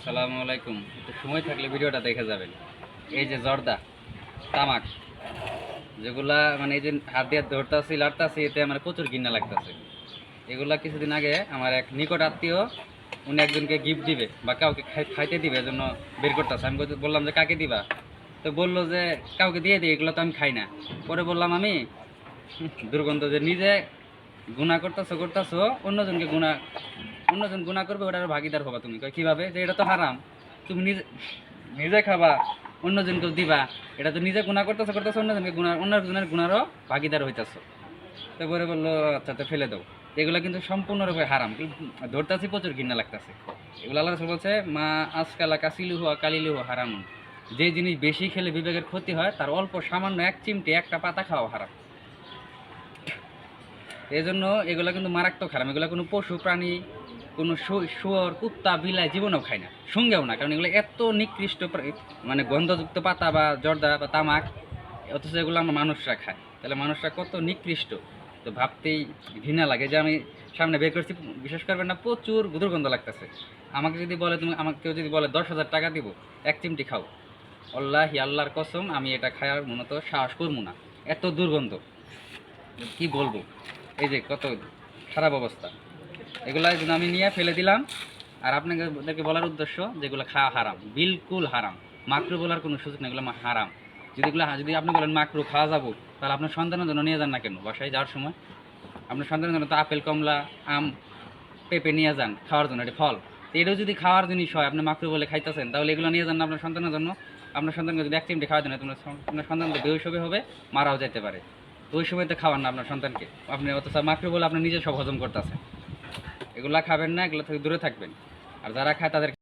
আসসালামু আলাইকুম। একটু সময় থাকলে ভিডিওটা দেখে যাবেন। এই যে জর্দা, তামাক, যেগুলা মানে এই যে হাত দিয়ে ধরতাছি লাড়তাছি, এতে আমার প্রচুর ঘৃণা লাগতেছে। এগুলা কিছুদিন আগে আমার এক নিকট আত্মীয়, উনি একজনকে গিফট দিবে বা কাউকে খাইতে দিবে, এজন্য বের করতেছে। আমি বললাম যে কাকে দিবা, তো বললো যে কাউকে দিয়ে দিই, এগুলো তো আমি খাই না। পরে বললাম আমি, দুর্গন্ধ, যে নিজে গুণা করতেছো অন্যজন গুণা করবে, ওটার ভাগিদার হবা তুমি। কয় কিভাবে? যে এটা তো হারাম, তুমি নিজে নিজে খাবা, অন্যজনকেও দিবা, এটা তো নিজে গুণা করতেছো অন্যজনকে অন্যজনের গুণারও ভাগিদার হইতেছো। তারপরে বললো আচ্ছা তো ফেলে দাও। এগুলো কিন্তু সম্পূর্ণরূপে হারাম, ধরতেছি প্রচুর ঘৃণা লাগতেছে। এগুলো আল্লাহ রাসূল বলছে, মা আজকালা কাসিলুহু কালিলুহু হারামুন। যে জিনিস বেশি খেলে বিবেকের ক্ষতি হয়, তার অল্প সামান্য এক চিমটে একটা পাতা খাওয়া হারাম। এই জন্য এগুলো কিন্তু মারাত্মক হারাম। এগুলো কোনো পশু প্রাণী, কোনো শুয়োর, কুত্তা, বিলাই জীবনেও খায় না, সঙ্গেও না। কারণ এগুলো এত নিকৃষ্ট মানে গন্ধযুক্ত পাতা বা জর্দা বা তামাক, অথচ এগুলো আমরা মানুষরা খায়। তাহলে মানুষরা কত নিকৃষ্ট, তো ভাবতেই ঘৃণা লাগে। যে আমি সামনে বের করছি, বিশেষ করবেন না, প্রচুর দুর্গন্ধ লাগতেছে। আমাকে কেউ যদি বলে 10,000 টাকা দিব এক চিমটি খাও, আল্লাহর কসম আমি এটা খাওয়ার মূলত সাহস করবো না, এত দুর্গন্ধ। কি বলবো, এই যে কত খারাপ অবস্থা। এগুলা এই জন্য আমি নিয়ে ফেলে দিলাম। আর আপনাদেরকে বলার উদ্দেশ্য, যেগুলো খাওয়া হারাম, বিলকুল হারাম। মাকরু বলার কোনো সুযোগ নেই, এগুলো হারাম। যদি আপনি বলেন মাকরু খাওয়া যাবো, তাহলে আপনার সন্তানের জন্য নিয়ে যান না কেন? বাসায় যাওয়ার সময় আপনার সন্তানের জন্য তো আপেল, কমলা, আম, পেঁপে নিয়ে যান খাওয়ার জন্য, এটি ফল। তো এটাও যদি খাওয়ার জিনিস হয়, আপনি মাকরু বলে খাইতেছেন, তাহলে এগুলো নিয়ে যান না আপনার সন্তানের জন্য। আপনার সন্তানকে যদি এক চিমটি খাওয়া দেন, আপনার সন্তান তো বেহুশ হবে, মারাও যেতে পারে। তো ওই সময় তো খাওয়ান না আপনার সন্তানকে আপনি, অথচ মাকরু বলে আপনি নিজে সব হজম করতেছেন। এগুলা খাবেন না, এগুলো থেকে দূরে থাকবেন। আর যারা খায় তাদের